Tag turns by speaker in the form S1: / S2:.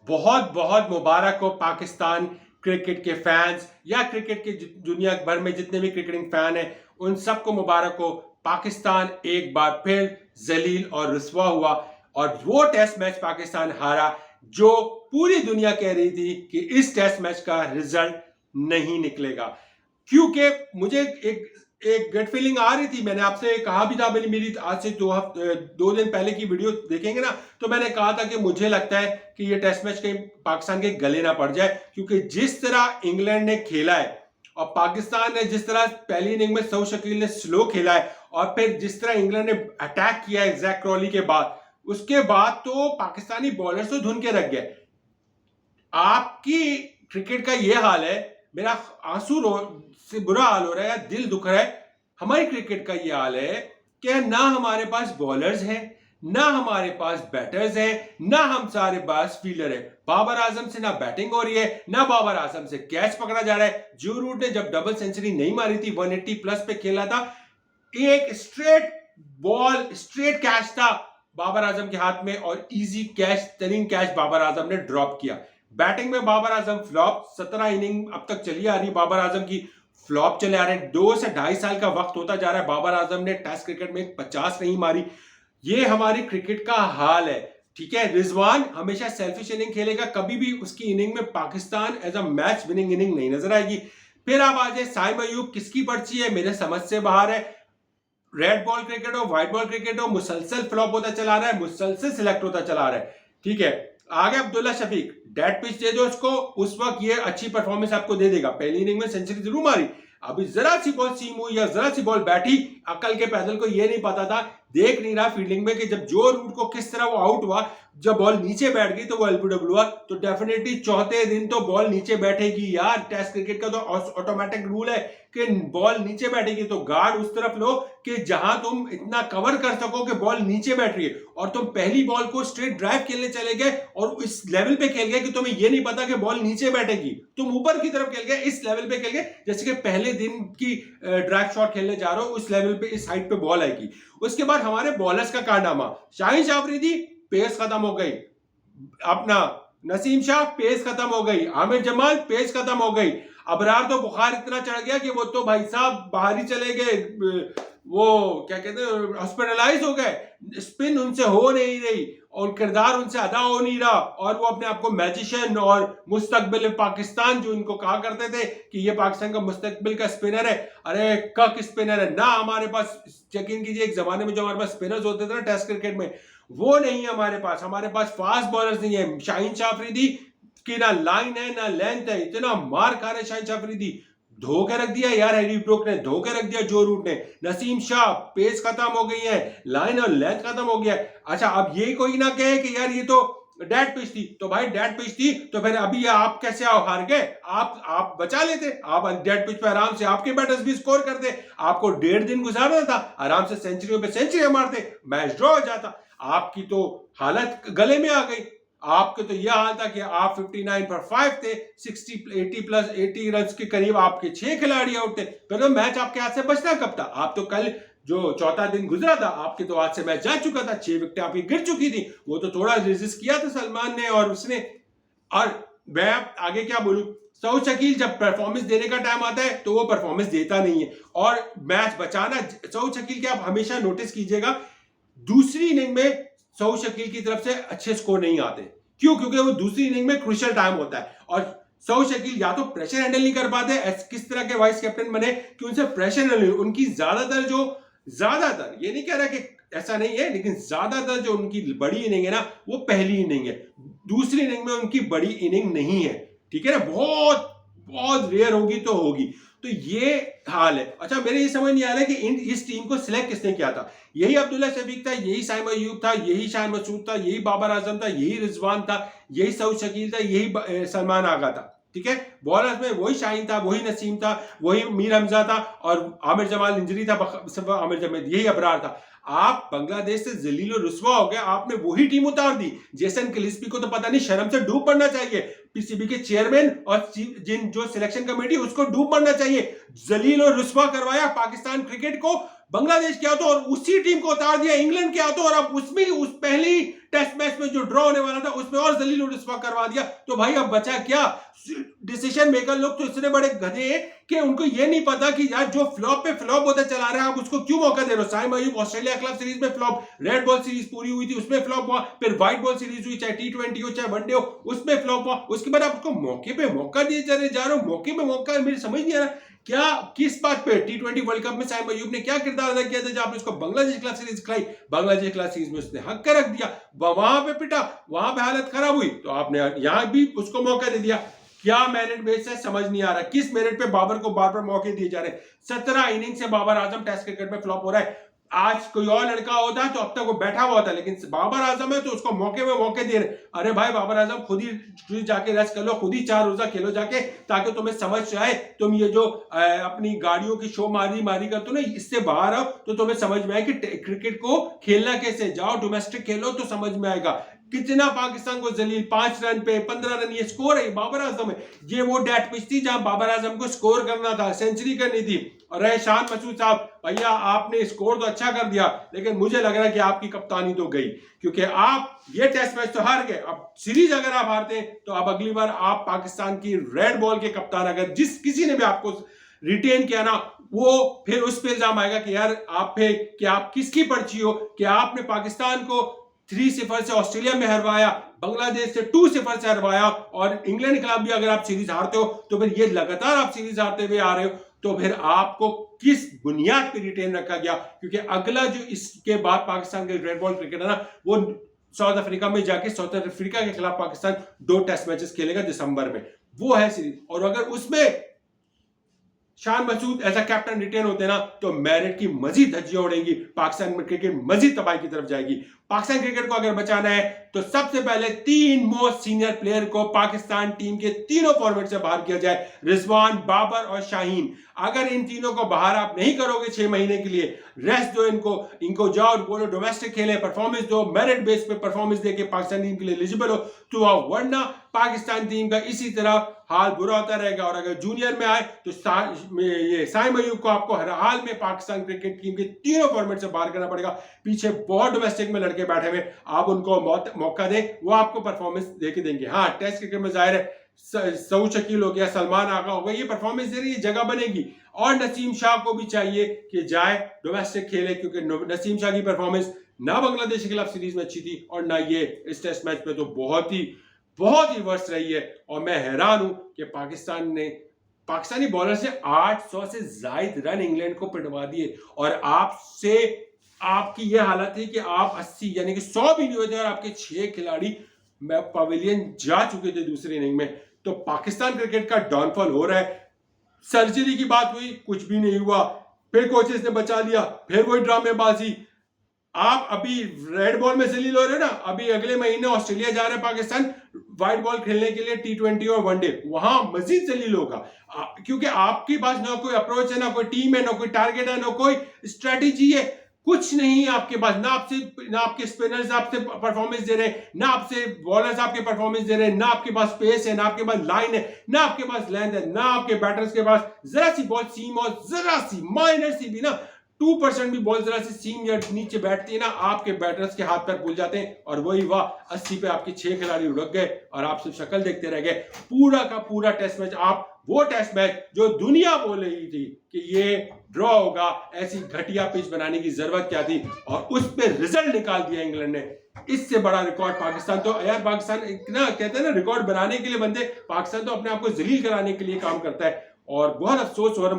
S1: बहुत बहुत मुबारक हो पाकिस्तान क्रिकेट के फैंस या क्रिकेट के दुनिया भर में जितने भी क्रिकेटिंग फैन हैं उन सबको मुबारक हो। पाकिस्तान एक बार फिर जलील और रुसवा हुआ और वो टेस्ट मैच पाकिस्तान हारा जो पूरी दुनिया कह रही थी कि इस टेस्ट मैच का रिजल्ट नहीं निकलेगा। क्योंकि मुझे एक एक गट फीलिंग आ रही थी, मैंने आपसे कहा भी था, मेरी आज से 2 दिन पहले की वीडियो देखेंगे ना, तो मैंने कहा था कि मुझे लगता है कि ये टेस्ट मैच कहीं पाकिस्तान के गले ना पड़ जाए, क्योंकि जिस तरह इंग्लैंड ने खेला है और पाकिस्तान ने जिस तरह पहली इनिंग में सऊद शकील ने स्लो खेला है और फिर जिस तरह इंग्लैंड ने अटैक किया है जैक क्रॉली के बाद, उसके बाद तो पाकिस्तानी बॉलर्स तो धुन के रख गए। आपकी क्रिकेट का ये हाल है, मेरा आंसू से बुरा हाल हो रहा है, दिल दुख रहा है। हमारी क्रिकेट का ये हाल है कि ना हमारे पास बॉलर्स हैं, ना हमारे पास बैटर्स हैं, ना हम सारे पास फील्डर है। बाबर आजम से ना बैटिंग हो रही है, ना बाबर आजम से कैच पकड़ा जा रहा है। जो रूट ने जब डबल सेंचुरी नहीं मारी थी, 180 प्लस पे खेला था, एक स्ट्रेट बॉल स्ट्रेट कैच था बाबर आजम के हाथ में और इजी कैच तरीन कैच बाबर आजम ने ड्रॉप किया। बैटिंग में बाबर आजम फ्लॉप, 17 इनिंग अब तक चली आ रही बाबर आजम की, फ्लॉप चले आ रहे हैं। 2 से 2.5 साल का वक्त होता जा रहा है, बाबर आजम ने टेस्ट क्रिकेट में 50 नहीं मारी। ये हमारी क्रिकेट का हाल है। ठीक है, रिजवान हमेशा सेल्फिश इनिंग खेलेगा, कभी भी उसकी इनिंग में Pakistan as a match winning inning नहीं नजर आएगी। फिर आप आ जाए साइम अयूब, किसकी पर्ची है, मेरे समझ से बाहर है। रेड बॉल क्रिकेट हो, व्हाइट बॉल क्रिकेट हो, मुसलसल फ्लॉप होता चला रहा है, मुसलसल सिलेक्ट होता चला रहा है। ठीक है, आगे अब्दुल्ला शफीक, डेड पिच दे दो उसको, उस वक्त ये अच्छी परफॉर्मेंस आपको दे देगा। पहली इनिंग में सेंचुरी जरूर मारी, अभी जरा सी बॉल सीम हुई या जरा सी बॉल बैठी, अकल के पैदल को ये नहीं पता था, देख नहीं रहा फील्डिंग में कि जब जो रूट को किस तरह वो आउट हुआ, जब बॉल नीचे बैठ गई तो वो एलबीडब्ल्यू हुआ। तो डेफिनेटली चौथे दिन तो बॉल नीचे बैठेगी यार, टेस्ट क्रिकेट का तो ऑटोमेटिक रूल है कि बॉल नीचे बैठेगी। तो गार्ड उस तरफ लो कि जहां तुम इतना कवर कर सको कि बॉल नीचे बैठ रही है, और तुम पहली बॉल को स्ट्रेट ड्राइव खेलने चले गए और इस लेवल पे खेल गए कि तुम्हें यह नहीं पता कि बॉल नीचे बैठेगी, तुम ऊपर की तरफ खेल गए, इस लेवल पे खेल गए जैसे कि पहले दिन की ड्राइव शॉट खेलने जा रहे हो, उस लेवल पे इस हाइट पे बॉल आएगी। उसके बाद हमारे बॉलर्स का कारनामा, शाहीन शाह अफरीदी पेस खत्म हो गई, अपना नसीम शाह पेस खत्म हो गई, आमिर जमाल पेस खत्म हो गई, अबरार तो बुखार इतना चढ़ गया कि वो तो भाई साहब बाहर ही चले गए, वो क्या कहते हैं हॉस्पिटलाइज हो गए, स्पिन उनसे हो नहीं रही और किरदार उनसे अदा हो नहीं रहा, और वो अपने आप को मैजिशियन और मुस्तकबिल पाकिस्तान जो इनको कहा करते थे कि ये पाकिस्तान का मुस्तकबिल का स्पिनर है, अरे कक स्पिनर है ना हमारे पास। चेक इन कीजिए, एक जमाने में जो हमारे पास स्पिनर्स होते थे ना टेस्ट क्रिकेट में, वो नहीं है हमारे पास। हमारे पास फास्ट बॉलर्स नहीं है। शाहीन शाह अफरीदी की ना लाइन है ना लेंथ है, इतना मार खा रहे शाहीन शाह अफरीदी, धो के रख दिया यार, हैरी ब्रोक ने धो के रख दिया, जो रूट ने। नसीम शाह पेस खत्म हो गई है, लाइन और लेंथ खत्म हो गया। अच्छा, अब ये कोई ना कहे कि यार ये तो डेड पिच थी, तो भाई डेड पिच थी तो फिर अभी आप कैसे हार गए? आप बचा लेते, आप डेड पिच पे आराम से आपके बैटर्स भी स्कोर करते, आपको 1.5 दिन गुजारना था, आराम से सेंचुरी पे सेंचुरी मारते, मैच ड्रॉ हो जाता। आपकी तो हालत गले में आ गई। आपके तो यह हाल था कि आप 59 पर 5 थे, 80 रन के करीब आपके 6 खिलाड़ी आउट थे, फिर तो मैच आपके हाथ से बचना कब था? आप तो कल जो चौथा दिन गुजरा था, आपके तो हाथ से मैच जा चुका था, 6 विकेट आपकी गिर चुकी थी। वो तो थोड़ा रेजिस्ट किया था सलमान ने और उसने, और मैं आगे क्या बोलूं, सऊद शकील जब परफॉर्मेंस देने का टाइम आता है तो वो परफॉर्मेंस देता नहीं है, और मैच बचाना सऊद शकील के आप हमेशा नोटिस कीजिएगा, दूसरी इनिंग में सऊद शकील की तरफ से अच्छे स्कोर नहीं आते। क्यों? क्योंकि वो दूसरी इनिंग में क्रूशियल टाइम होता है और सऊद शकील या तो प्रेशर हैंडल नहीं कर पाते, किस तरह के वाइस कैप्टन बने कि उनसे प्रेशर नहीं, उनकी ज्यादातर ये नहीं कह रहा कि ऐसा नहीं है, लेकिन ज्यादातर जो उनकी बड़ी इनिंग है ना, वो पहली इनिंग है, दूसरी इनिंग में उनकी बड़ी इनिंग नहीं है। ठीक है ना, बहुत बहुत रेयर होगी तो होगी। तो ये हाल है। अच्छा, मेरे ये समझ नहीं आ रहा है कि इस टीम को सिलेक्ट किसने किया था? यही अब्दुल्ला शफीक था, यही साइम अयूब था, यही शान मसूद था, यही बाबर आजम था, यही रिजवान था, यही सऊद शकील था, यही सलमान आगा था। ठीक है, बॉलर्स में वही शाहीन था, वही नसीम था, वही मीर हमजा था, और आमिर जमाल इंजरी था, आमिर जमाल, यही अबरार था। आप बांग्लादेश से जलील और रुसवा हो गए, आपने वही टीम उतार दी। जेसन किलिस्पी को तो पता नहीं शर्म से डूब पड़ना चाहिए, पीसीबी के चेयरमैन और जिन जो सिलेक्शन कमेटी उसको डूब पड़ना चाहिए। जलील और रुसवा करवाया पाकिस्तान क्रिकेट को, बांग्लादेश क्या तो, और उसी टीम को उतार दिया इंग्लैंड क्या तो, और अब उसमें उस पहली टेस्ट मैच में जो ड्रॉ होने वाला था उसमें और जलील और रुस्वा करवा दिया। तो भाई अब बचा क्या? डिसीजन मेकर लोग तो इतने बड़े गधे हैं कि उनको ये नहीं पता कि यार जो फ्लॉप पे फ्लॉप होता चला रहा है आप उसको क्यों मौका दे रहे हो। Saim Ayub Australia club series में फ्लॉप, रेड बॉल सीरीज पूरी हुई थी उसमें फ्लॉप हुआ, फिर व्हाइट बॉल सीरीज हुई, चाहे टी20 हो चाहे वनडे हो उसमें फ्लॉप हुआ। उसके बाद आप उसको मौके पे मौका दिए जा रहे हो, मौके पे मौका, मेरी समझ नहीं आ रहा क्या किस बात पे। टी20 वर्ल्ड कप में साइम अयूब ने क्या किरदार अदा किया था जब आपने उसको बांग्लादेश क्लब सीरीज खिलाई, बांग्लादेश क्लब सीरीज में उसने हक कर रख दिया, वहां पे पिटा, वहां पे हालत खराब हुई, तो आपने यहां भी उसको मौका दे दिया। क्या मेरिट बेस है समझ नहीं आ रहा, किस मेरिट पे बाबर को बार बार मौके दिए जा रहे हैं। 17 इनिंग से बाबर आजम टेस्ट क्रिकेट में फ्लॉप हो रहा है। आज कोई और लड़का होता तो अब तक वो बैठा हुआ था, लेकिन बाबर आजम है तो उसको मौके में मौके दे रहे। अरे भाई बाबर आजम खुद ही जाके रेस्ट कर लो, खुद ही 4 रोजा खेलो जाके, ताकि तुम्हें समझ आए। तुम ये जो अपनी गाड़ियों की शो मारी करते हो ना, इससे बाहर आओ तो तुम्हें समझ में आए कि क्रिकेट को खेलना कैसे। जाओ डोमेस्टिक खेलो तो समझ में आएगा। कितना पाकिस्तान को जलील 5 रन पे 15 रन ये स्कोर है बाबर आजम है। ये वो डेट पिच थी जहां बाबर आजम को स्कोर करना था, सेंचुरी करनी थी। और रहे शान मसूद साहब, भैया आपने स्कोर तो अच्छा कर दिया, लेकिन मुझे लग रहा है कि आपकी कप्तानी तो गई, क्योंकि आप ये टेस्ट मैच तो हार गए। अब सीरीज अगर आप हारते हैं तो अब अगली बार आप पाकिस्तान की रेड बॉल के कप्तान, अगर जिस किसी ने भी आपको रिटेन किया ना, वो फिर उस पर इल्जाम आएगा कि यार आप पे कि आप किसकी पर्ची हो, कि आपने पाकिस्तान को 3-0 से ऑस्ट्रेलिया में हरवाया, बांग्लादेश से 2-0 से हरवाया, और इंग्लैंड के खिलाफ भी अगर आप सीरीज हारते हो तो फिर ये लगातार आप सीरीज हारते हुए आ रहे हो, तो फिर आपको किस बुनियाद पर रिटेन रखा गया? क्योंकि अगला जो इसके बाद पाकिस्तान के रेड बॉल क्रिकेट है ना, वो साउथ अफ्रीका में जाके साउथ अफ्रीका के खिलाफ पाकिस्तान 2 टेस्ट मैचेस खेलेगा दिसंबर में, वो है सीरीज। और अगर उसमें Shan Masood as a captain retain होते ना, तो मेरिट की मजीद धज्जियां उड़ेंगी, पाकिस्तान में क्रिकेट मजीद तबाही की तरफ जाएगी। पाकिस्तान क्रिकेट को अगर बचाना है तो सबसे पहले 3 मोस्ट सीनियर प्लेयर को पाकिस्तान टीम के तीनों फॉर्मेट से बाहर किया जाए, रिजवान, बाबर और शाहीन। अगर इन तीनों को बाहर आप नहीं करोगे 6 महीने के लिए, रेस्ट दो इनको जाओ बोलो डोमेस्टिक खेलें, परफॉर्मेंस दो, मेरिट बेस पे परफॉर्मेंस देके पाकिस्तान टीम के लिए एलिजिबल हो तो आओ, वरना पाकिस्तान टीम का इसी तरह हाल बुरा होता रहेगा। और अगर जूनियर में आए तो ये साइम अयूब को आपको हर हाल में पाकिस्तान क्रिकेट टीम के तीनों फॉर्मेट से बाहर करना पड़ेगा। पीछे बहुत डोमेस्टिक में लड़के बैठे हुए, आप उनको मौका दें, वो आपको परफॉर्मेंस देके देंगे। हाँ, टेस्ट क्रिकेट में जाहिर है सऊद शकील हो गया, सलमान आगा हो गया, ये परफॉर्मेंस दे रही है, जगह बनेगी। और नसीम शाह को भी चाहिए कि जाए डोमेस्टिक खेले, क्योंकि नसीम शाह की परफॉर्मेंस ना बांग्लादेश के खिलाफ सीरीज में अच्छी थी और ना ये इस टेस्ट मैच में तो बहुत ही वर्स्ट रही है। और मैं हैरान हूं कि पाकिस्तान ने पाकिस्तानी बॉलर से 800 से ज्यादा रन इंग्लैंड को पिटवा दिए, और आपकी यह हालत थी कि आप 80 यानी कि 100 भी नहीं हुए थे और आपके 6 खिलाड़ी पवेलियन जा चुके थे दूसरी इनिंग में। तो पाकिस्तान क्रिकेट का डाउनफॉल हो रहा है। सर्जरी की बात हुई, कुछ भी नहीं हुआ, फिर कोचेस ने बचा लिया, फिर वही ड्रामेबाजी। आप अभी रेड बॉल में जलील हो रहे हो ना, अभी अगले महीने ऑस्ट्रेलिया जा रहा है पाकिस्तान व्हाइट बॉल खेलने के लिए, टी20 और वनडे, वहां मजीद जलील होगा, क्योंकि आपके पास ना कोई अप्रोच है, ना कोई टीम है, ना कोई टारगेट है, ना कोई स्ट्रेटेजी है, कुछ नहीं आपके पास। ना आपके स्पिनर्स आपसे परफॉर्मेंस दे रहे हैं, ना आपसे बॉलर्स आपके परफॉर्मेंस दे रहे हैं, ना आपके पास पेस है, ना आपके पास लाइन है, ना आपके पास लेंथ है, ना आपके बैटर्स के पास जरा सी बॉल सीम और जरा सी माइनर सी भी ना 2% भी बॉल जरा सी सीम या नीचे बैठती है ना, आपके बैटर्स के हाथ पैर भूल जाते हैं। और वही वाह, 80 पे आपके 6 खिलाड़ी उड़क गए और आप सिर्फ शक्ल देखते रह गए। पूरा का पूरा टेस्ट मैच, आप वो टेस्ट मैच जो दुनिया बोल रही थी कि ये ड्रॉ होगा, ऐसी घटिया पिच बनाने की जरूरत क्या थी, और उस पर रिजल्ट निकाल दिया इंग्लैंड ने। इससे बड़ा रिकॉर्ड पाकिस्तान तो यार, पाकिस्तान इतना कहते हैं ना रिकॉर्ड बनाने के लिए बनते, पाकिस्तान तो अपने आप को जलील कराने के लिए काम करता है। और बहुत अफसोस हो रहा